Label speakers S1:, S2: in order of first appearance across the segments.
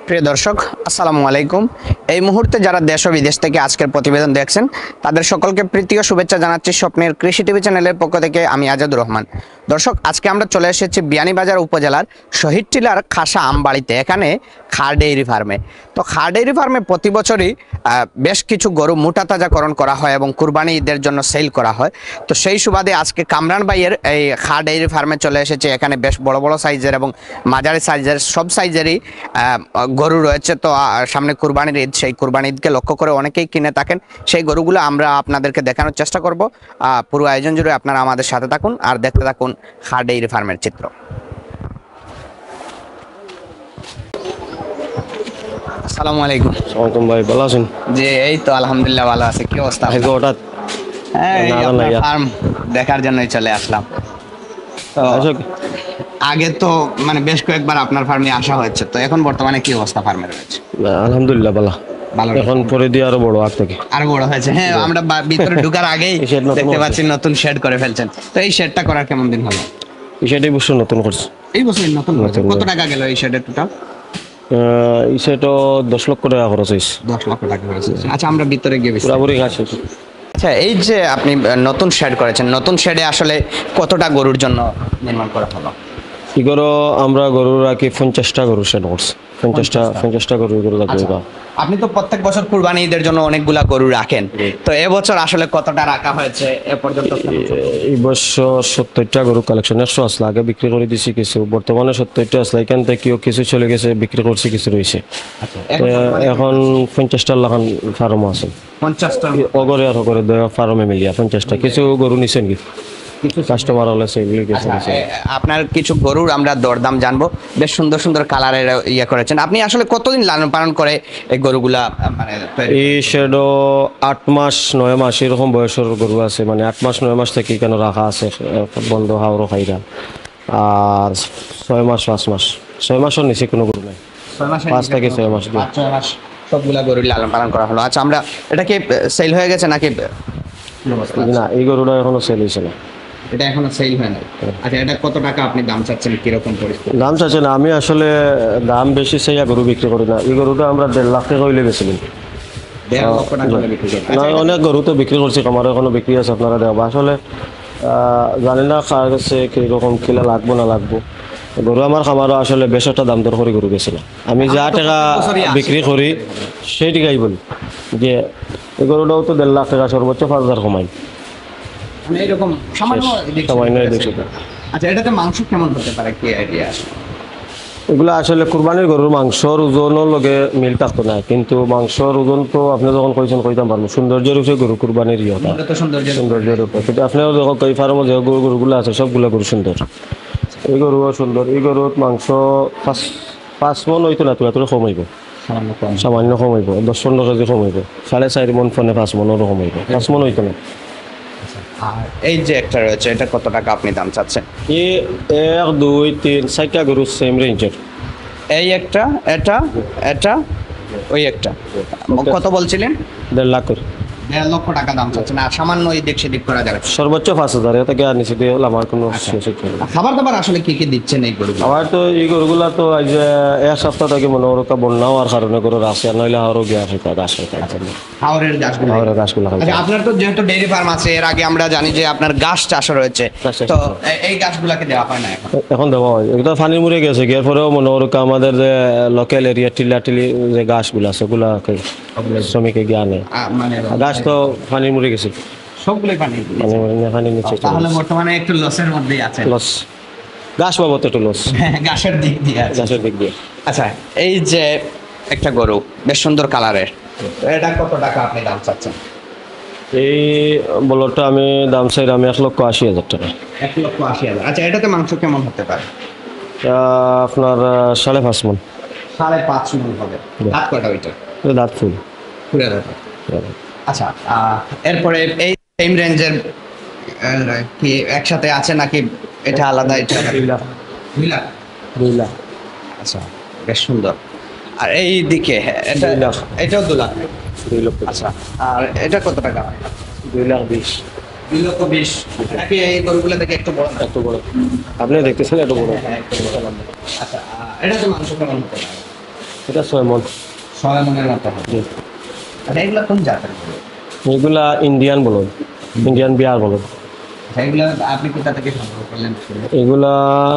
S1: প্রিয় দর্শক, আসসালামু আলাইকুম। এই মুহূর্তে যারা দেশ ও বিদেশ থেকে আজকের প্রতিবেদন দেখছেন তাদের সকলকে প্রীতি ও শুভেচ্ছা জানাচ্ছি স্বপ্নের কৃষি টিভি চ্যানেলের পক্ষ থেকে। আমি আজাদুর রহমান। দর্শক, আজকে আমরা চলে এসেছি বিয়ানীবাজার উপজেলার শহীদ টিলার খাসা আমবাড়িতে, এখানে খার ডেইরি ফার্মে। তো খার ডেইরি ফার্মে প্রতি বছরই বেশ কিছু গরু মোটা তাজাকরণ করা হয় এবং কুরবানি ঈদের জন্য সেল করা হয়। তো সেই সুবাদে আজকে কামরান ভাইয়ের এই খার ডেইরি ফার্মে চলে এসেছে। এখানে বেশ বড় বড় সাইজের এবং মাঝারি সাইজের সব সাইজেরই গরু রয়েছে। তো সামনে কুরবানির ঈদ, সেই কুরবানি ঈদকে লক্ষ্য করে অনেকেই কিনে থাকেন। সেই গরুগুলো আমরা আপনাদেরকে দেখানোর চেষ্টা করব। পুরো আয়োজন জুড়ে আপনারা আমাদের সাথে থাকুন আর দেখতে থাকুন খার ডেইরি ফার্মের চিত্র। আসসালামু আলাইকুম।
S2: ওয়ালাইকুম ভাই, ভালো আছেন?
S1: জি, এই তো আলহামদুলিল্লাহ ভালো আছে। কি অবস্থা?
S2: হঠাৎ
S1: হ্যাঁ, এই আপনার ফার্ম দেখার জন্যই চলে আসলাম। তো আগে তো মানে বেশ কয়েকবার আপনার ফার্মে আসা হয়েছে, তো এখন বর্তমানে কি অবস্থা ফার্মের রয়েছে?
S2: আলহামদুলিল্লাহ ভালো। এখন পরে দিয়ে আরো বড়, আগ থেকে
S1: আরো বড় হয়েছে। হ্যাঁ, আমরা ভিতরে ঢোকার আগেই দেখতে পাচ্ছি নতুন শেড করে ফেলছেন। তো এই শেডটা করার কেমন দিন হলো?
S2: এই শেড এই বছর নতুন করছে।
S1: এই বছর নতুন করেছে। কত টাকা গেল এই শেডের টোটাল?
S2: এই শেডও 10 লক্ষ টাকা খরচ হয়েছে।
S1: 10 লক্ষ টাকা হয়েছে। আচ্ছা, আমরা ভিতরে গিয়ে
S2: পুরাপুরি কাজ।
S1: আচ্ছা, এই যে আপনি নতুন শেড করেছেন, নতুন শেডে আসলে কতটা গরুর জন্য নির্মাণ করা হলো?
S2: কি করো, আমরা গরুর রাখি 50টা গরু শেড করছি। 50টা গরু রাখবে।
S1: আপনি তো প্রত্যেক বছর কুরবানি ঈদের জন্য অনেকগুলা গরু রাখেন, তো এবছর আসলে কতটা রাখা হয়েছে এ পর্যন্ত?
S2: এই বছর 70টা গরু কালেকশন। 100 আসলে, আগে বিক্রি করে দিছি কিছু, বর্তমানে 70টা আসলে। এখান থেকে কিছু চলে গেছে, বিক্রি করছি, কিছু রয়েছে। এখন 50টা লাগান ফার্ম আছে।
S1: 50টা
S2: অগরে আর অগরে ফার্মে মিলিয়া 50টা। কিছু গরু নিছেন কি কাস্টমার হলে সেগুলি গেছে।
S1: আপনার কিছু গরুর আমরা দরদাম জানবো। বেশ সুন্দর সুন্দর কালারের ইয়ে করেছেন। আপনি আসলে কতদিন লালন পালন করে এই গরুগুলা মানে?
S2: এই শেডও 8 মাস 9 মাস এরকম বয়সের গরু আছে। মানে 8 মাস 9 মাস থেকে কেন রাখা আছে, বন্ধ হাওড়ো খাইরা। আর 6 মাস 5 মাস 6 মাসের নিচে কোনো গরু নাই। 5 থেকে 6 মাস।
S1: 6 মাস সবগুলা গরু লালন পালন করা হলো। আচ্ছা, আমরা এটা কি সেল হয়ে গেছে নাকি?
S2: না, এই গরুটা এখনো সেল হয়েছে না।
S1: এটা এখনো সেল হয় না। আচ্ছা, এটা কত টাকা আপনি দাম চাচ্ছেন? কিরকম পরিস্থিতি
S2: দাম চাচ্ছেন? আমি আসলে দাম বেশি চাইয়া গরু বিক্রি করি না। এই গরুটা আমরা 1.5 লাখ টাকা হইলে বেছিলাম।
S1: 1.5 লক্ষ টাকা বিক্রি করেন?
S2: না, অনেক গরু তো বিক্রি করছি, আমার এখনো বিক্রি আছে, আপনারা দেওয়া। আসলে জানি না কার কাছে কিরকম কিলা লাগবো না লাগবো। গরু আমার খামারও আসলে বেশ একটা দাম দর করে গরু গেছিল। আমি যা টাকা বিক্রি করি সেই টাকাই বলি যে এই গরুটাও তো 1.5 লাখ টাকা, সর্বোচ্চ 5,000 কমাই।
S1: এরকম
S2: সামান্য দেখছি।
S1: আচ্ছা, এটাতে মাংস কেমন হতে পারে, কি আইডিয়া?
S2: এগুলো আসলে কুরবানির গরুর মাংসর ওজনের লগে মিল থাকতো না, কিন্তু মাংসর ওজন তো আপনি যখন কইছেন কইতাম পারবো। সৌন্দর্যের উপরে গরু কুরবানির ইয়েটা সৌন্দর্যের উপরে। কিন্তু আপনার যখন কই ফার্মে যে গরুগুলো আছে সবগুলো গরু সুন্দর। এই গরুও সুন্দর। এই গরুর মাংস 5 মন হইতো না, তুই কম হইব, সামান্য কম হইব। 10-15 কেজি কম হইব। 4.5 মন ফোনে 5 মন ওরকম হইব। 5 মন হইতো না।
S1: আর এই যে একটা রয়েছে, এটা কত টাকা আপনি দাম চাচ্ছেন?
S2: এই 1 2 3 4টা গরু সেম রেঞ্জের।
S1: এই একটা, এটা, এটা, ওই একটা। কত বলছিলেন?
S2: 1.5 লাখ করে।
S1: 1.5 লক্ষ টাকা দাম চাচ্ছেন। আর সামান্য এই দিক সেদিক করা যাবে?
S2: সর্বোচ্চ 5,000। এর থেকে আর নিচে দিয়ে আমার কোনো শেষ হচ্ছে না।
S1: খাবার দাবার আসলে কি কি দিচ্ছেন এই গরু?
S2: আমার তো এই গরুগুলা তো আজ 1 সপ্তাহ থেকে মনে করো বন্যা হওয়ার কারণে গরুর আসে, আর নইলে আরও গিয়ে আসে গাছ
S1: হাওরের গাছগুলো। আচ্ছা, আপনার তো যেহেতু ডেইরি ফার্ম আছে, এর আগে আমরা জানি যে আপনার গাছ চাষ রয়েছে, তো এই গাছগুলাকে দেওয়া হয় না
S2: এখন দেওয়া হয়। এটা পানির মুড়ে গেছে, গিয়ে পরেও মনে করো আমাদের যে লোকাল এরিয়া টিলি যে গাছগুলো আছে ওগুলা শ্রমিকে গিয়ে আনে।
S1: মানে
S2: গাছ তো পানির মুড়ে গেছে
S1: সবগুলোই পানি
S2: নিচে।
S1: তাহলে বর্তমানে একটু লসের মধ্যেই আছে।
S2: লস গাছ বাবদ একটু লস,
S1: গাছের দিক দিয়ে।
S2: গাছের দিক দিয়ে।
S1: আচ্ছা, এই যে একটা গরু বেশ সুন্দর কালারের, এটা কত টাকা আপনি দাম চাচ্ছেন?
S2: এই বলটা আমি দাম চাই 1,80,000 টাকা।
S1: 1,80,000। আচ্ছা, এটাতে মাংস কেমন হতে পারে?
S2: আপনার 5.5 মন।
S1: 5.5 মন হবে। দাঁত কয়টা ওইটা?
S2: দাঁত ফুল।
S1: আচ্ছা, এরপরে এই সেম রেঞ্জের কি একসাথে আছে নাকি এটা আলাদা? এটা 2 লাখ।
S2: 2 লাখ।
S1: আচ্ছা, বেশ সুন্দর। আর এই দিকে এটা, এটাও 2 লাখ।
S2: 2 লক্ষ।
S1: আচ্ছা, আর এটা কত টাকা?
S2: 2,20,000।
S1: 2,20,000 নাকি? এই গরুগুলো থেকে একটু বড়?
S2: একটু বড়। আপনি দেখতেছেন একটু বড়।
S1: আচ্ছা, এটা তো মাংস কেমন হতে পারে?
S2: এটা 6 মন।
S1: 6 মনের মতো হবে।
S2: জি।
S1: আচ্ছা এগুলা কোন জাতের গরু?
S2: এগুলা ইন্ডিয়ান বলুন, ইন্ডিয়ান বিয়ার বলুন।
S1: আচ্ছা এগুলা আপনি কোথা থেকে সংগ্রহ করলেন?
S2: এগুলা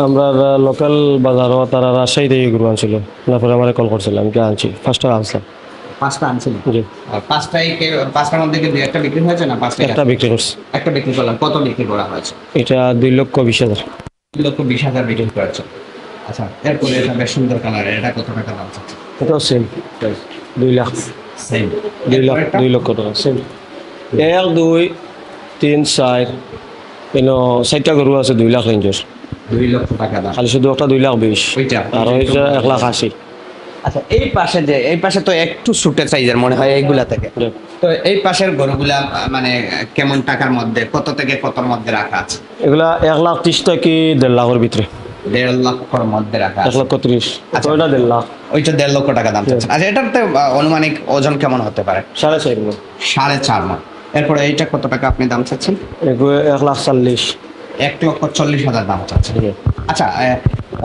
S2: আমরা লোকাল বাজারও তারা রাজশাহী থেকে গরু আনছিল, তারপরে আমার কল করছিলাম, আমি আনছি ফার্স্ট আনছিলাম।
S1: 5টা আনছিলেন?
S2: জি।
S1: আর 5টার মধ্যে কি 2-1টা বিক্রি হয়েছে না 5টাই?
S2: একটা বিক্রি করছি।
S1: একটা বিক্রি করলাম। কত বিক্রি করা হয়েছে?
S2: এটা 2,20,000।
S1: 2,20,000 বিক্রি করেছে। আচ্ছা এরপরে এটা বেশ সুন্দর কালারের, এটা কত টাকা দাম চাচ্ছে?
S2: এটাও সেম 2 লাখ।
S1: সেম
S2: 2 লক্ষ টাকা সেম। 1 2 3 4 এনো 4টা গরু আছে 2 লাখ রেঞ্জের।
S1: 2 লক্ষ টাকা দাম।
S2: খালি শুধু একটা 2,20,000
S1: ওইটা
S2: আর ওইটা 1,80,000।
S1: আচ্ছা এই পাশে তো একটু ছোট সাইজের মনে হয় এইগুলা থেকে। তো এই পাশের গরুগুলা মানে কেমন টাকার মধ্যে, কত থেকে কতর মধ্যে রাখা আছে?
S2: এগুলা 1,30,000 থেকে 1.5 লাখের ভিতরে।
S1: 1.5 লক্ষর মধ্যে রাখা আছে।
S2: 1,30,000।
S1: আচ্ছা।
S2: ওইটা 1.5 লাখ।
S1: ওইটা 1.5 লক্ষ টাকা দাম চাচ্ছেন। আচ্ছা এটার তো অনুমানিক ওজন কেমন হতে পারে?
S2: 4.5 মন।
S1: 4.5 মণ। এরপরে এইটা কত টাকা আপনি দাম চাচ্ছেন?
S2: এগুলো 1,40,000।
S1: 1,40,000 দাম চাচ্ছেন। আচ্ছা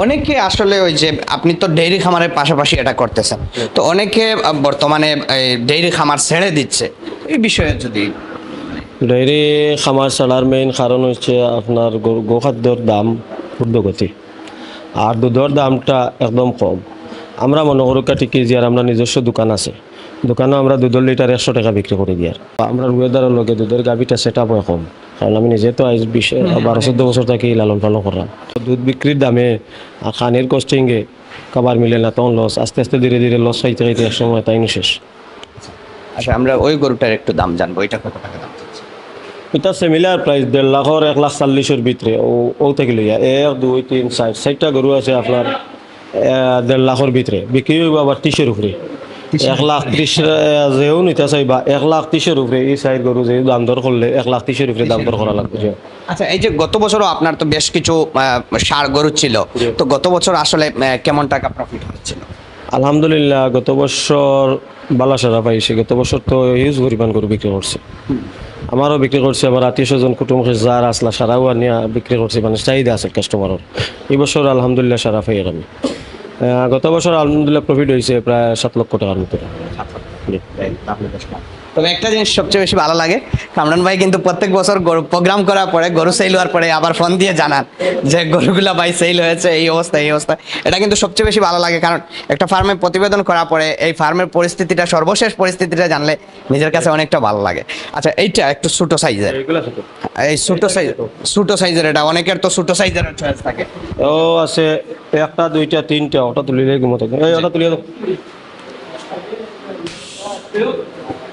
S1: অনেকে আসলে ওই যে আপনি তো ডেইরি খামারের পাশাপাশি এটা করতেছেন, তো অনেকে বর্তমানে ডেইরি খামার ছেড়ে দিচ্ছে, এই বিষয়ে যদি
S2: ডেইরি খামার ছাড়ার মেইন কারণ হচ্ছে আপনার গোখাদ্যর দাম ঊর্ধ্বগতি, আর দুধের দামটা একদম কম। আমরা মনে করি কাটি কেজি, আর আমরা নিজস্ব দোকান আছে, দোকানেও আমরা দুধের লিটার 100 টাকা বিক্রি করে দিই। আর আমরা ওয়েদারের লগে দুধের গাভিটা সেট আপ কম, কারণ আমি নিজে তো আজ 12-14 বছর থাকি লালন পালন করলাম। দুধ বিক্রির দামে আর খানির কস্টিংয়ে কাবার মিলে না, তখন লস, আস্তে আস্তে ধীরে ধীরে লস খাইতে খাইতে এক সময় তাই শেষ।
S1: আচ্ছা আমরা ওই গরুটার একটু দাম জানবো, এটা কত টাকা দাম চাচ্ছে?
S2: এটা সিমিলার প্রাইস 1.5 লাখর 1,40,000 ভিতরে। ও থেকে লইয়া 1 2 3 4 4টা গরু আছে আপনার 1.5 লাখর ভিতরে, বিক্রি হইব আবার 30-এর উপরে। 1,30,000 যেও নিতে চাইবা 1,30,000 উপরে। এই সাইড গরু যে দাম দর করলে 1,30,000 উপরে দাম দর করা লাগবে।
S1: আচ্ছা এই যে গত বছরও আপনার তো বেশ কিছু ষাঁড় গরু ছিল, তো গত বছর আসলে কেমন টাকা প্রফিট হচ্ছিল?
S2: আলহামদুলিল্লাহ গত বছর বালা সারা পাইছি। গত বছর তো হিউজ পরিমাণ গরু বিক্রি করছে, আমারও বিক্রি করছে, আমার আত্মীয়-স্বজন কুটুম যার আসলা সারাও আনিয়া বিক্রি করছে, মানে চাহিদা আছে কাস্টমারের। এই বছর আলহামদুলিল্লাহ সারা পাই আমি। গত বছর আলহামদুলিল্লাহ প্রফিট হয়েছে প্রায় 7 লক্ষ টাকার মতো।
S1: তবে একটা জিনিস সবচেয়ে বেশি ভালো লাগে, কামরান ভাই কিন্তু প্রত্যেক বছর গরু প্রোগ্রাম করার পরে, গরু সেল হওয়ার পরে আবার ফোন দিয়ে জানান যে গরুগুলা ভাই সেল হয়েছে, এই অবস্থা এই অবস্থা। এটা কিন্তু সবচেয়ে বেশি ভালো লাগে, কারণ একটা ফার্মে প্রতিবেদন করার পরে এই ফার্মের পরিস্থিতিটা, সর্বশেষ পরিস্থিতিটা জানলে নিজের কাছে অনেকটা ভালো লাগে। আচ্ছা এইটা একটু ছোট সাইজের, এই ছোট সাইজের, এটা অনেকের তো ছোট সাইজের চয়েস থাকে।
S2: ও আছে 1টা 2টা 3টা, ওটা তুলিলে ঘুমো থাকে। এই ওটা তুলিয়ে দাও।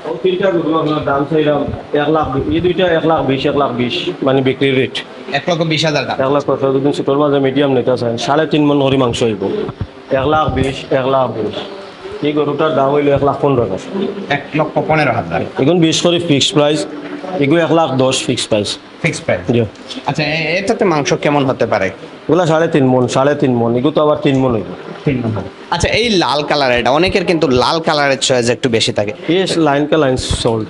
S2: ও 3টা গরু আপনার দাম চাইলাম 1 লাখ। এই দুইটা 1,20,000 1,20,000 মানে বিক্রির রেট।
S1: 1,20,000 দাম।
S2: 1 লাখ কত যদি ছোটোর মাঝে মিডিয়াম নিতে চান 3.5 মন হরি মাংস হইব 1,20,000 1,20,000। এই গরুটার দাম হইল 1,15,000।
S1: 1,15,000
S2: এখন 20 করে ফিক্সড প্রাইস, এগুলো 1,10,000 ফিক্সড প্রাইস।
S1: Fixed price.
S2: জি।
S1: আচ্ছা এটাতে মাংস কেমন হতে পারে?
S2: এগুলো 3.5 মন 3.5 মন, এগুলো তো আবার 3 মন হইব।
S1: আচ্ছা এই লাল কালার, এটা অনেকের কিন্তু লাল কালারের চয়েস একটু বেশি থাকে।
S2: এই লাইন কে লাইন সোল্ড,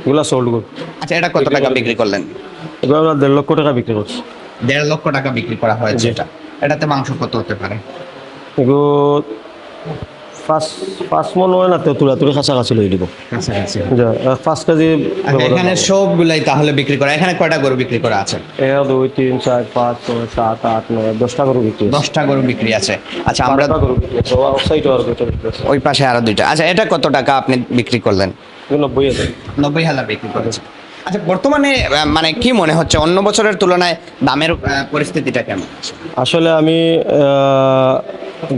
S2: এগুলো সোল্ড গরু।
S1: আচ্ছা এটা কত টাকা বিক্রি করলেন?
S2: এগুলো আমরা 1.5 লক্ষ টাকা বিক্রি করছি।
S1: 1.5 লক্ষ টাকা বিক্রি করা হয়েছে।
S2: জি।
S1: এটাতে মাংস কত হতে পারে?
S2: এগুলো 5 মন হয় না, তো তুলাতুলি কাছাকাছি লই দিব।
S1: কাছাকাছি।
S2: 5 কেজি।
S1: এখানে সবগুলাই তাহলে বিক্রি করা, এখানে কয়টা গরু বিক্রি করা আছে?
S2: 1 2 3 4 5 6 7 8 9 10টা গরু বিক্রি।
S1: 10টা গরু বিক্রি আছে। আচ্ছা আমরা
S2: গরু বিক্রি আছে, ওয়াইট আর দুটো বিক্রি আছে।
S1: ওই পাশে আরো দুইটা। আচ্ছা এটা কত টাকা আপনি বিক্রি করলেন?
S2: 90,000।
S1: 90,000 বিক্রি করেছে। আচ্ছা বর্তমানে মানে কি মনে হচ্ছে অন্য বছরের তুলনায় দামের পরিস্থিতিটা কেমন?
S2: আসলে আমি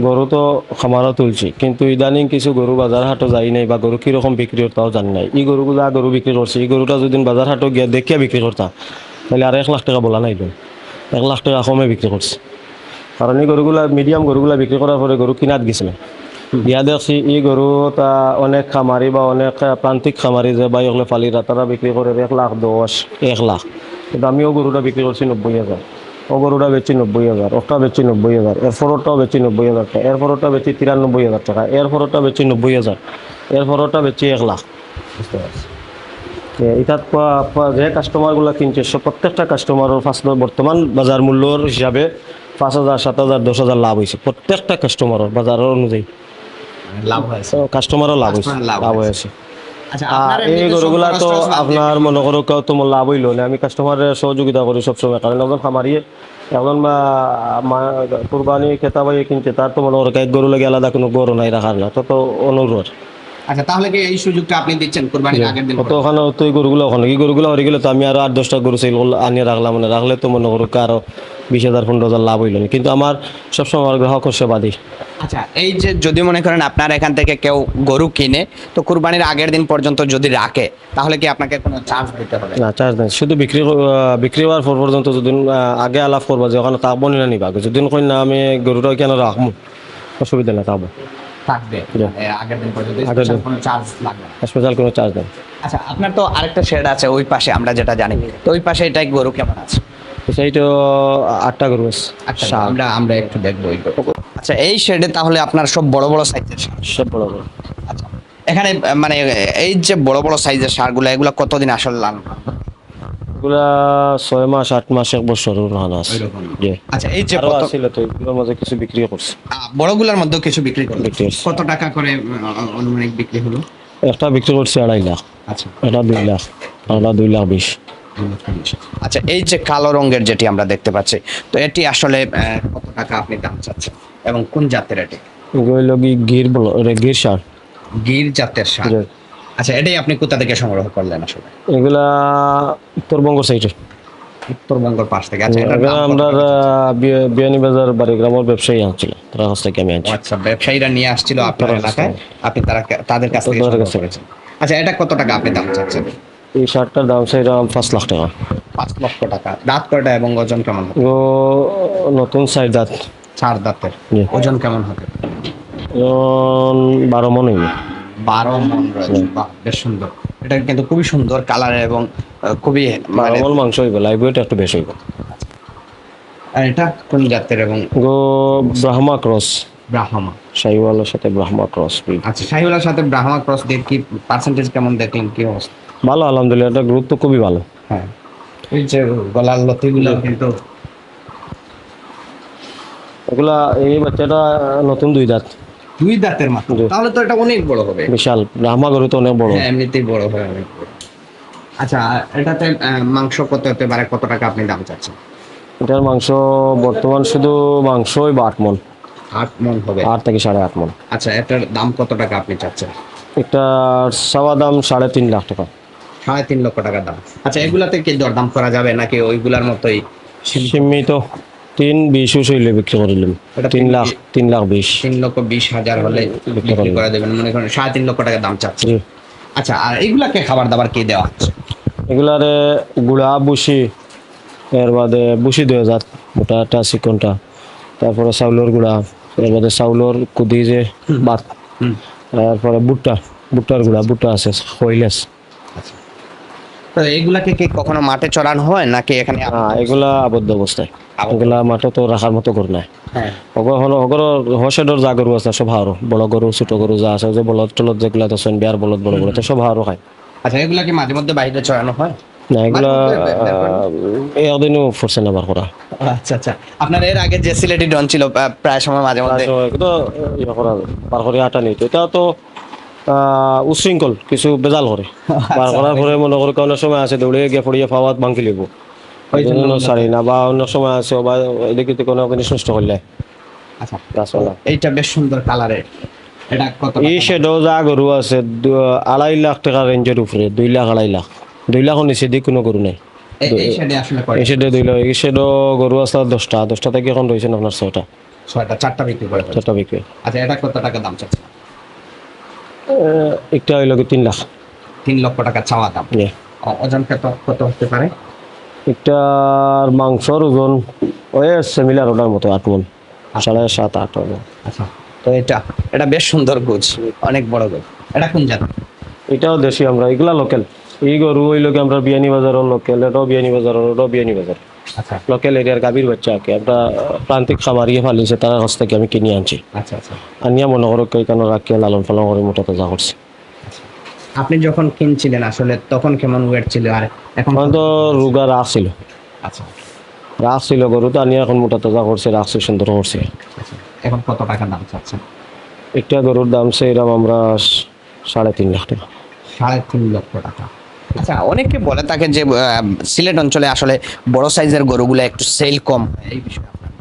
S2: গরু তো খামারও তুলছি, কিন্তু ইদানিং কিছু গরু বাজার হাটও যাই নাই, বা গরু কীরকম বিক্রি তাও জানি নাই। এই গরুগুলা গরু বিক্রি করছি, এই গরুটা যদি বাজার হাটও গিয়ে দেখিয়া বিক্রি করতাম তাহলে আর 1 লাখ টাকা বলা নাই, 1 লাখ টাকা কমে বিক্রি করছি। কারণ এই গরুগুলা মিডিয়াম গরুগুলা বিক্রি করার পরে গরু কিনাত গেছিল, ইয়া দেখছি এই গরু তা অনেক খামারি বা অনেক প্রান্তিক খামারি যে বা এগুলো ফালিরা তারা বিক্রি করে 1,10,000 1 লাখ, কিন্তু আমিও গরুটা বিক্রি করছি 90,000। ও গরুটা বেচি 90,000, ওটা বেচি 90,000, এরপরটা বেচি 90,000 টাকা, এরপরটা বেচি 93,000 টাকা, এরপরটা বেচি 90,000, এরপরটা বেচি 1 লাখ। বুঝতে পারছি এটা যে কাস্টমারগুলো কিনছে সব প্রত্যেকটা কাস্টমারের বর্তমান বাজার মূল্যর হিসাবে 5,000 7,000 10,000 লাভ হয়েছে প্রত্যেকটা কাস্টমারের বাজারের অনুযায়ী।
S1: লাভ হয়েছে।
S2: কাস্টমারও লাভ হয়েছে,
S1: Customer লাভ
S2: লাভ
S1: হয়েছে।
S2: হয়েছে।
S1: আচ্ছা
S2: আর
S1: আপনার
S2: এই
S1: এমনিতে
S2: গরুগুলা তো
S1: খরচ-টরচ বাদ দিয়ে
S2: আপনার মনে করো কেউ তোমার লাভ হইলো না, আমি কাস্টমারের সহযোগিতা করি সবসময়, কারণ একজন খামারিয়ে এখন কুরবানি খেতা ভাই কিনতে তার তো মনে করো এক গরু লাগে আলাদা কোনো গরু নাই রাখার না, তো অনুরোধ
S1: আচ্ছা তাহলে কি এই সুযোগটা আপনি দিচ্ছেন কুরবানির আগের দিন
S2: তো ওখানে তো এই গরুগুলো ওখানে এই গরুগুলো হয়ে গেলে তো আমি আরো 8-10টা গরু সেল আনিয়ে রাখলাম, মানে রাখলে তো মনে করো আরো 20,000-15,000 লাভ হইল না, কিন্তু আমার সবসময় আমার গ্রাহকের সেবাদি।
S1: আচ্ছা এই যে যদি মনে করেন আপনার এখান থেকে কেউ গরু কিনে তো কুরবানির আগের দিন পর্যন্ত যদি রাখে তাহলে কি আপনাকে কোনো চার্জ দিতে হবে?
S2: না, চার্জ নেই, শুধু বিক্রি হওয়ার পর পর্যন্ত যদি আগে আলাপ করবা যে ওখানে তাকবো না নিবা, যদি কই না আমি গরুটা কেন রাখবো, অসুবিধা না, তাকবো,
S1: থাকবে আগের দিন পর্যন্ত
S2: আগের
S1: স্পেশাল
S2: দিন।
S1: কোনো চার্জ লাগবে না।
S2: স্পেশাল কোনো চার্জ নেই।
S1: আচ্ছা আপনার তো আরেকটা শেড আছে ওই পাশে আমরা যেটা জানি, তো ওই পাশে এটাই গরু কেমন আছে?
S2: সেইটা 8টা গরু আছে,
S1: আচ্ছা
S2: ষাট।
S1: আমরা একটু দেখবো ওই গরু। আচ্ছা এই শেডে তাহলে আপনার সব বড় বড় সাইজের সার।
S2: সব বড় বড়।
S1: আচ্ছা এখানে মানে এই যে বড় বড় সাইজের সারগুলো এগুলো কতদিন আসলে লালন পালন?
S2: এগুলা 6 মাস 8 মাস 1 বছর রান আছে।
S1: ওইরকম।
S2: জি।
S1: আচ্ছা এই যে
S2: আরো
S1: কত
S2: আছিল তো এগুলোর মধ্যে কিছু বিক্রি করছে।
S1: বড়গুলোর মধ্যে কিছু বিক্রি করলো,
S2: বিক্রি হচ্ছে।
S1: কত টাকা করে অনুমানিক বিক্রি হলো?
S2: একটা বিক্রি করছে 2.5 লাখ,
S1: আচ্ছা
S2: এটা 2 লাখ, এটা 2,20,000।
S1: আচ্ছা এই যে কালো রঙের যেটি আমরা দেখতে পাচ্ছি তো এটি আসলে কত টাকা আপনি দাম চাচ্ছেন এবং কোন জাতের এটি?
S2: এগুলো কি গির বলো, এটা গির সার।
S1: গির জাতের সার।
S2: জি।
S1: আচ্ছা এটাই আপনি কোথা থেকে সংগ্রহ করলেন আসলে?
S2: এগুলা উত্তরবঙ্গ সাইডে।
S1: উত্তরবঙ্গের পাশ থেকে। আচ্ছা এটার দাম কত
S2: আমরা
S1: টাকা চাচ্ছেন?
S2: বিয়ানীবাজার বাড়িগ্রামের ব্যবসায়ী আনছিল, তার কাছ থেকে আমি আনছি।
S1: আচ্ছা ব্যবসায়ীরা নিয়ে আসছিল আপনার
S2: তাদের
S1: এলাকায়, আপনি তাদের কাছ থেকে
S2: তাদের
S1: সংগ্রহ
S2: কাছে।
S1: করেছেন। আচ্ছা এটা কত টাকা আপনি দাম চাচ্ছেন?
S2: এই শার্টটার দাম চাইলাম 5 লাখ টাকা।
S1: 5 লক্ষ টাকা। দাঁত কয়টা এবং ওজন কেমন হবে?
S2: ও নতুন সাইড দাঁত,
S1: 4 দাঁতের।
S2: জি।
S1: ওজন কেমন হবে?
S2: 12 মন হইবে।
S1: 12 মণ রয়েছে। বাহ বেশ সুন্দর। এটা কিন্তু খুবই সুন্দর কালারের এবং খুবই
S2: 12
S1: মানে
S2: মন মাংস হইবে, লাইভ ওয়েট একটু বেশি হইবে।
S1: আর এটা কোন জাতের এবং?
S2: ব্রাহ্মা ক্রস,
S1: ব্রাহ্মা।
S2: শাহিওয়ালের সাথে ব্রাহ্মা ক্রস।
S1: আচ্ছা শাহিওয়ালার সাথে ব্রাহ্মা ক্রস দিয়ে কি পার্সেন্টেজ কেমন দেখলেন, কি অবস্থা?
S2: ভালো, আলহামদুলিল্লাহ, এটা গ্রোথ তো খুবই ভালো।
S1: হ্যাঁ এই যে গলার লতিগুলো কিন্তু
S2: এগুলা এই বাচ্চাটা নতুন 2 দাঁত,
S1: 2 দাঁতের মাত্র,
S2: জি।
S1: তাহলে তো এটা অনেক বড় হবে।
S2: বিশাল ব্রাহ্মা গরু তো অনেক বড়।
S1: হ্যাঁ এমনিতেই বড় হয় অনেক বড়। আচ্ছা এটাতে মাংস কত হতে পারে, কত টাকা আপনি দাম চাচ্ছেন?
S2: এটার মাংস বর্তমান শুধু মাংস 8 মন,
S1: 8 মণ হবে।
S2: 8 থেকে 8.5 মন।
S1: আচ্ছা এটার দাম কত টাকা আপনি চাচ্ছেন?
S2: একটা চাওয়া দাম 3.5 লাখ টাকা।
S1: 3.5 লক্ষ টাকা দাম। আচ্ছা এগুলাতে কি দরদাম করা যাবে নাকি ওইগুলার মতোই
S2: সীমিত 3.20 হইলে বিক্রি করিলাম।
S1: এটা
S2: 3 লাখ, 3,20,000।
S1: 3,20,000 হলে বিক্রি করে দেবেন, মনে করেন 3.5 লক্ষ টাকা দাম চাচ্ছে।
S2: জি।
S1: আচ্ছা আর এগুলাকে খাবার দাবার কি দেওয়া হচ্ছে?
S2: এগুলারে গুড়া বুসি, এর বাদে বুসি 2,000 মোটাটা চিকনটা, তারপরে চাউলের গুঁড়া, এর বাদে চাউলের কুদি যে ভাত,
S1: হুম।
S2: তারপরে ভুট্টার গুঁড়া, ভুট্টা আছে হইলেস।
S1: তো এগুলাকে কি কখনো মাঠে চড়ানো হয় নাকি এখানে?
S2: এগুলা আবদ্ধ অবস্থায়,
S1: আবদ্ধ।
S2: এগুলা মাঠে তো রাখার মতো গরু নাই।
S1: হ্যাঁ
S2: হসেডর যা গরু আছে সব হারো, বড় গরু ছোট গরু যা আছে, যে বলদ টলদ যেগুলা তো বিয়ার বলদ বড় বড় তো সব হারো খায়।
S1: আচ্ছা এগুলাকে মাঝে মধ্যে বাইরে চড়ানো হয়?
S2: না, এগুলা
S1: মাঝে মধ্যে বের করেন?
S2: এদিনও ফোরছে না বার করা।
S1: আচ্ছা আচ্ছা আপনার এর আগে যে সিলেটি ডন ছিল প্রায় সময় মাঝে মধ্যে
S2: তো ইয়ে করা বার করে আটা নিত, এটা তো উশৃঙ্খল কিছু বেজাল করে বার করার পরে মনে করে অনেক সময় আছে দৌড়ে গিয়ে পড়িয়ে ফাওয়াত ভাঙি লিব,
S1: ওই জন্য
S2: সারি না, বা অন্য সময় আছে বা এদিকে কোনো জিনিস নষ্ট করলে
S1: আচ্ছা
S2: গাছপালা।
S1: এইটা বেশ সুন্দর কালারের, এটা কত
S2: এই
S1: টাকা?
S2: শেডও যা গরু আছে 2.5 লাখ টাকা রেঞ্জের উপরে, 2 লাখ 2.5 লাখ, 2 লাখের নিচে দিয়ে কোনো গরু নেই।
S1: এই শেডে আসলে
S2: এই শেডে 2 লাখ, এই শেডও গরু আছে 10টা থেকে এখন রয়েছেন আপনার 6টা,
S1: 4টা বিক্রি করে ফেলেছে।
S2: 4টা বিক্রি।
S1: আচ্ছা এটা কত টাকা দাম চাচ্ছে?
S2: একটা হইল 3 লাখ।
S1: 3 লক্ষ টাকা চাওয়া দাম।
S2: ইয়ে।
S1: ওজন কত হতে পারে?
S2: একটার মাংসর ওজন ওই সেমিলার ওটার মতো 8 মন, 7.5 8 হবে।
S1: আচ্ছা তো এটা বেশ সুন্দর গোছ, অনেক বড় গোছ। এটা কোন জাত?
S2: এটাও দেশি, আমরা এগুলা লোকাল। এই গরু ওই লোকে আমরা বিয়ানীবাজারের লোকাল, এটাও বিয়ানীবাজারের, ওটাও বিয়ানীবাজার
S1: আচ্ছা
S2: লোকাল এরিয়ার গাভীর বাচ্চাকে আমরা প্রান্তিক খামারিয়ে ফালিয়েছে, তার কাছ থেকে আমি কিনে আনছি।
S1: আচ্ছা আচ্ছা
S2: আনিয়া মনে করো কেন রাখিয়ে লালন পালন করে মোটা তাজা করছি।
S1: আপনি যখন কিনছিলেন আসলে তখন কেমন ওয়েট ছিল আর এখন?
S2: তখন তো রোগা রাখ ছিল,
S1: আচ্ছা
S2: রাখ ছিল গরু তো আনিয়া এখন মোটা তাজা করছে, রাখছে সুন্দর করছে।
S1: আচ্ছা এখন কত টাকা দাম চাচ্ছেন?
S2: একটা গরুর দাম সেইরাম আমরা 3.5 লাখ টাকা।
S1: 3.5 লক্ষ টাকা। আচ্ছা, অনেকে বলে থাকে যে সিলেট অঞ্চলে আসলে বড় সাইজের গরুগুলো একটু সেল কম হয়, এই বিষয়ে আপনার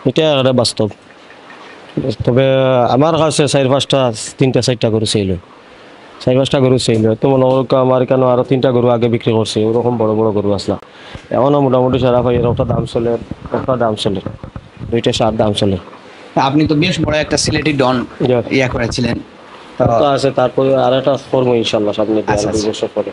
S2: এটা একটা বাস্তব। তবে আমার কাছে 4-5টা 3-4টা গরু সেল হয়, 4-5টা গরু সেল হয়। তো মনে করো আমার কেন আরো 3টা গরু আগে বিক্রি করছে, ওরকম বড় বড় গরু আসলা এখনও মোটামুটি সারা হয় একটা দাম চলে, একটা দাম চলে, 2টা 7 দাম চলে।
S1: আপনি তো বেশ বড় একটা সিলেটি ডন ইয়া করেছিলেন, তো
S2: তো আছে, তারপরে আর একটা করবো ইনশাল্লাহ সামনে দিয়ে,
S1: আচ্ছা,
S2: আর 2 বছর পরে।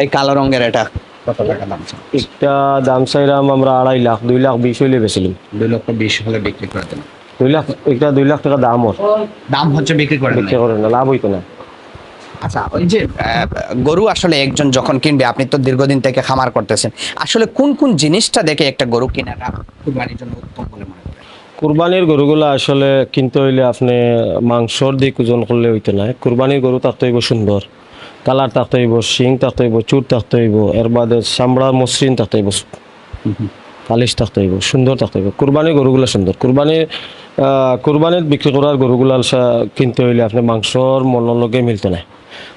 S1: এই কালো রঙের এটা কত টাকা দাম ছিল?
S2: একটা দাম চাইলাম আমরা 2.5 লাখ, 2,20,000 হইলে বেছিলাম।
S1: 2,20,000 হলে বিক্রি করে দেন?
S2: 2 লাখ, একটা 2 লাখ টাকা দাম ওর,
S1: দাম হচ্ছে বিক্রি করে
S2: বিক্রি করে না, লাভ হইতো না।
S1: আচ্ছা, ওই যে গরু আসলে একজন যখন কিনবে, আপনি তো দীর্ঘদিন থেকে খামার করতেছেন, আসলে কোন কোন জিনিসটা দেখে একটা গরু কেনাটা কুরবানির জন্য উত্তম বলে মনে করেন?
S2: কুরবানির গরুগুলো আসলে কিনতে হইলে আপনি মাংসর দিক ওজন করলে হইতো না। কুরবানির গরু থাকতে হইব সুন্দর, কালার থাকতে হইব, শিং থাকতে হইব, চুট থাকতে হইব, এর বাদে চামড়ার মসৃণ থাকতে হইব, পালিশ থাকতে হইব, সুন্দর থাকতে হইব। কুরবানির গরুগুলো সুন্দর। কুরবানির বিক্রি করার গরুগুলা কিনতে হইলে আপনি মাংসর মনের লগে মিলতে নাই।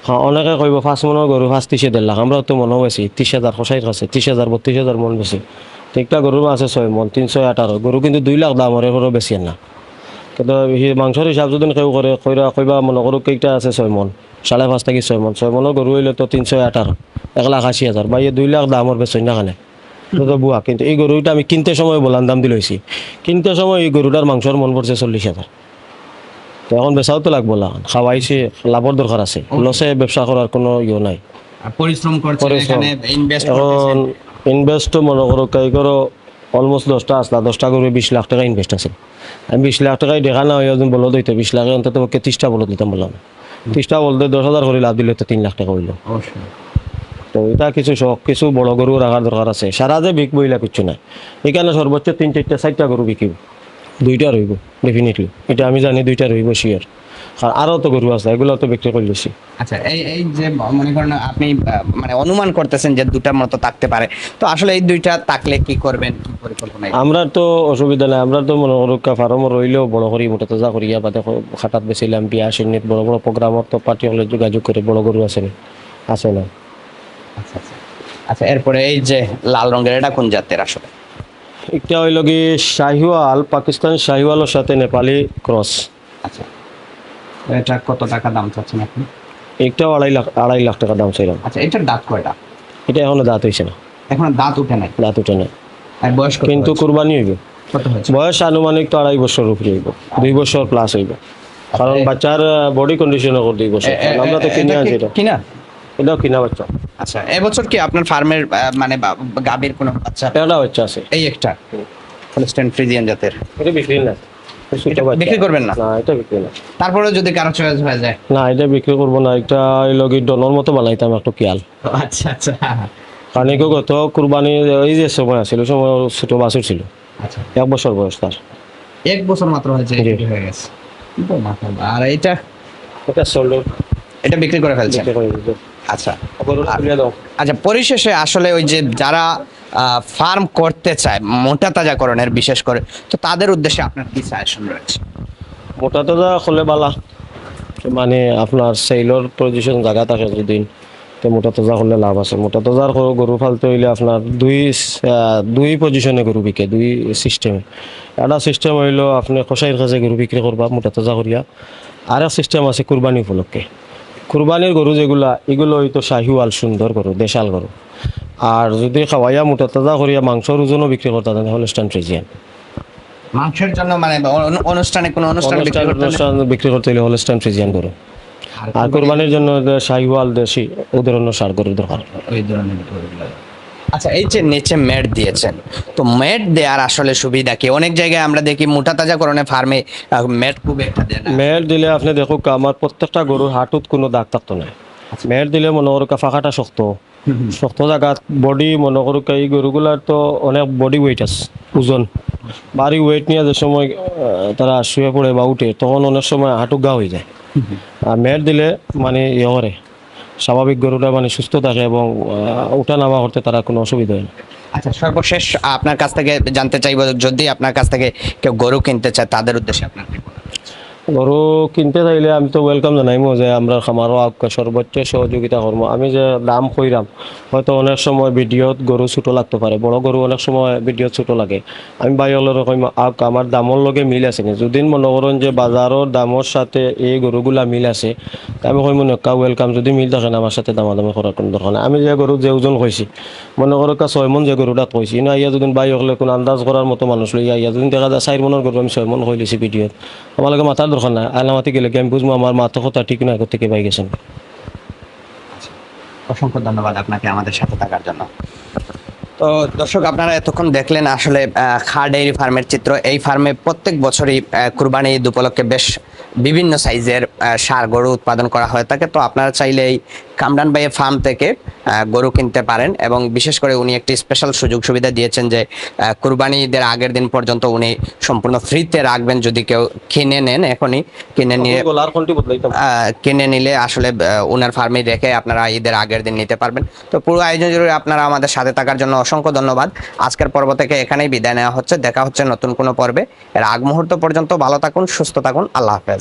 S2: হ্যাঁ, অনেকে কইব 5 মনের গরু 5-30 লাখ, আমরা তো মনে হয়েছি 30,000 খসাই আছে, 30,000 32,000 মন বেশি। একটা গরু আছে 6 মন, 318 গরু কিন্তু 2 লাখ দাম ওর এরপরও বেশি না। কিন্তু মাংসর হিসাব যদি কেউ করে কইবা মনে করো কেইটা আছে 6 মন, 5.5 থেকে 6 মন, 6 মনের গরু হইলে তো 318, 1,80,000 বা 2 লাখ দাম ওর বেশি না খানে, তো বুয়া। কিন্তু এই গরুটা আমি কিনতে সময় বলার দাম দিলইছি, কিনতে সময় এই গরুটার মাংসর মন পড়ছে 40,000। তো এখন বেচাও তো লাগবো না, খাওয়াইছে, লাভর দরকার আছে, লসে ব্যবসা করার কোনো ইয়ে নাই।
S1: পরিশ্রম করছেন,
S2: পরিশ্রম।
S1: এখানে ইনভেস্ট
S2: এখন
S1: করতেছেন।
S2: ইনভেস্ট মনে করো কাই করো অলমোস্ট 10টা আসলা, 10টা করে 20 লাখ টাকা ইনভেস্ট আছে। আমি 20 লাখ টাকায় দেখা না হয় বলদ হইতো, 20 লাখে অন্তত পক্ষে 30টা বলদ দিতাম বললাম। 30টা বলতে 10,000 করে লাভ দিলে তো 3 লাখ টাকা হইলো।
S1: অবশ্যই।
S2: তো এটা কিছু শখ, কিছু বড় গরু রাখার দরকার আছে। সারা যে বিক বইলা কিচ্ছু নাই, এখানে সর্বোচ্চ 3-4টা গরু বিকিব, 2টা রইব ডেফিনেটলি, এটা আমি জানি 2টা রইব শিওর। আর আরও তো গরু আছে, এগুলো তো বিক্রি করে দিছি।
S1: আচ্ছা, এই এই যে মনে করেন আপনি মানে অনুমান করতেছেন যে দুটার মতো থাকতে পারে, তো আসলে এই দুইটা থাকলে কি করবেন, কি পরিকল্পনা?
S2: আমরা তো অসুবিধা নাই, আমরা তো মনে করো ফার্ম রইলেও বড় করি, মোটা তাজা করি, বা দেখো খাটাত বেছিলাম, বিয়া সিন্নিত বড় বড় প্রোগ্রামত তো পার্টি হলে যোগাযোগ করে বড় গরু আছে না, আছে না।
S1: আচ্ছা আচ্ছা আচ্ছা, এরপরে এই যে লাল রঙের এটা কোন জাতের আসলে?
S2: একটা হইল কি শাহিওয়াল, পাকিস্তানি শাহিওয়ালের সাথে নেপালি ক্রস।
S1: আচ্ছা, এটা কত টাকা দাম চাচ্ছেন আপনি?
S2: একটা 2.5 লাখ টাকা দাম চাইলাম।
S1: আচ্ছা, এটার দাঁত কয়টা?
S2: এটা এখনো দাঁত হয়েছে না,
S1: এখন দাঁত উঠে নাই,
S2: দাঁত উঠে না,
S1: আর বয়স কত
S2: কিন্তু
S1: হয়েছে?
S2: কুরবানি হইব।
S1: কত হয়েছে?
S2: বয়স আনুমানিক তো 2.5 বছর উপরে হইব, 2 বছর প্লাস হইব, কারণ বাচ্চার বডি কন্ডিশন করে 2 বছর। আমরা তো কিনে আনছি, এটা
S1: কিনা?
S2: এটাও কিনা বাচ্চা।
S1: আচ্ছা, এবছর কি আপনার ফার্মের মানে গাভীর কোনো বাচ্চা?
S2: এটা বাচ্চা আছে,
S1: এই একটা হলস্টাইন ফ্রিজিয়ান জাতের,
S2: এটা বিক্রি না,
S1: এটা বিক্রি করবেন না?
S2: না, এটা বিক্রি না।
S1: তারপরে যদি কারো চয়েস হয়ে যায়?
S2: না, এটা বিক্রি করবো না, একটা লগি ডনের মতো বানাইতাম একটু কিয়াল।
S1: আচ্ছা আচ্ছা
S2: কারণ একে গত কুরবানি এই যে সময় আছিল, ওই সময় ওর ছোট বাছুর ছিল,
S1: আচ্ছা,
S2: 1 বছর বয়স তার।
S1: 1 বছর মাত্র হয়েছে,
S2: জি।
S1: বিক্রি হয়ে গেছে। তো মাশাআল্লাহ। আর এটা
S2: এটা সোল্ড,
S1: এটা বিক্রি করে ফেলছেন?
S2: বিক্রি করে দিতে।
S1: আচ্ছা
S2: গরুটা তুলে দাও।
S1: আচ্ছা, পরিশেষে আসলে ওই যে যারা ফার্ম করতে চায় মোটা তাজাকরণের বিশেষ করে, তো তাদের উদ্দেশ্যে আপনার কি সাজেশন রয়েছে?
S2: মোটা তাজা হলে বালা, মানে আপনার সেলর পজিশন জায়গা থাকে যদি, তো মোটা তাজা করলে লাভ আছে। মোটা তাজার গরু ফালতে হইলে আপনার দুই পজিশনে গরু বিকে, 2 সিস্টেমে। একটা সিস্টেম হইলো আপনি কষাইয়ের কাছে গরু বিক্রি করবা মোটা তাজা করিয়া, আর এক সিস্টেম আছে কুরবানি উপলক্ষে। কুরবানির গরু যেগুলা, এগুলো হয়তো শাহিওয়াল সুন্দর গরু, দেশাল গরু। আর যদি খাওয়াইয়া মোটা তাজা করিয়া মাংসর ওজনও বিক্রি করতে দেন তাহলে হলস্টাইন ফ্রিজিয়ান।
S1: মাংসের জন্য মানে অনুষ্ঠানে কোনো অনুষ্ঠানে বিক্রি করতে হলে?
S2: অনুষ্ঠান বিক্রি করতে হলে হলস্টাইন ফ্রিজিয়ান গরু। আর কুরবানির জন্য শাহিওয়াল দেশি ও ধরনের সার গরুর দরকার।
S1: ওই ধরনের গরুগুলো। আচ্ছা, এই যে নিচে ম্যাট দিয়েছেন, তো ম্যাট দেওয়ার আসলে সুবিধা কি? অনেক জায়গায় আমরা দেখি মোটা তাজাকরণে ফার্মে ম্যাট খুব একটা দেয় না।
S2: মেয়ের দিলে আপনি দেখো আমার প্রত্যেকটা গরুর হাঁটুত কোনো দাগ থাকতো না। মেয়ের দিলে মনে করো ফাঁকাটা শক্ত, শক্ত জায়গা বডি মনে করো এই গরুগুলার তো অনেক বডি ওয়েট আছে, ওজন ভারী ওয়েট নিয়ে যে সময় তারা শুয়ে পড়ে বা উঠে, তখন অনেক সময় হাঁটু গা হয়ে যায়। আর মেয়ের দিলে মানে ইয়ে করে, স্বাভাবিক গরুটা মানে সুস্থ থাকে এবং উঠা নামা করতে তারা কোনো অসুবিধা হয় না।
S1: আচ্ছা, সর্বশেষ আপনার কাছ থেকে জানতে চাইবো, যদি আপনার কাছ থেকে কেউ গরু কিনতে চায় তাদের উদ্দেশ্যে আপনার কি বলার?
S2: গরু কিনতে চাইলে আমি তো ওয়েলকাম জানাইমো যে আমরা খামারও সর্বোচ্চ সহযোগিতা করবো। আমি যে দাম কইরাম হয়তো অনেক সময় ভিডিওত গরু ছোটো লাগতে পারে, বড় গরু অনেক সময় ভিডিওত ছোটো লাগে। আমি বাইরের কইম আমার দামর লগে মিল আছে নি, যদি মনে করেন যে বাজারের দামের সাথে এই গরুগুলা মিল আছে, তা আমি কইম নকা ওয়েলকাম। যদি মিল থাকে না আমার সাথে দামাদামি করার কোনো দরকার নাই। আমি যে গরু যে ওজন কইছি, মনে করো 6 মন যে গরুটা কইছি না, ইয়া যদি বাই হলে কোনো আন্দাজ করার মতো মানুষ লইয়া ইয়া যদি দেখা যায় 4 মনের গরু আমি 6 মন কই লিছি ভিডিওত, আমার লাগে মাথার দরকার নাই। আলামাতি গেলে কি আমি বুঝবো আমার মাথা কথা ঠিক না, থেকে পাই গেছেন।
S1: অসংখ্য ধন্যবাদ আপনাকে আমাদের সাথে থাকার জন্য। তো দর্শক, আপনারা এতক্ষণ দেখলেন আসলে খা ডেইরি ফার্মের চিত্র। এই ফার্মে প্রত্যেক বছরই কুরবানি ঈদ উপলক্ষে বেশ বিভিন্ন সাইজের ষাঁড় গরু উৎপাদন করা হয়ে থাকে। তো আপনারা চাইলে এই কামরান ভাইয়ের ফার্ম থেকে গরু কিনতে পারেন, এবং বিশেষ করে উনি একটি স্পেশাল সুযোগ সুবিধা দিয়েছেন যে কুরবানি ঈদের আগের দিন পর্যন্ত উনি সম্পূর্ণ ফ্রিতে রাখবেন। যদি কেউ কিনে নেন, এখনই কিনে নিলে আসলে ওনার ফার্মে রেখে আপনারা ঈদের আগের দিন নিতে পারবেন। তো পুরো আয়োজন জুড়ে আপনারা আমাদের সাথে থাকার জন্য অসংখ্য ধন্যবাদ। আজকের পর্ব থেকে এখানেই বিদায় নেওয়া হচ্ছে, দেখা হচ্ছে নতুন কোনো পর্বে। এর আগ মুহূর্ত পর্যন্ত ভালো থাকুন, সুস্থ থাকুন, আল্লাহ হাফেজ।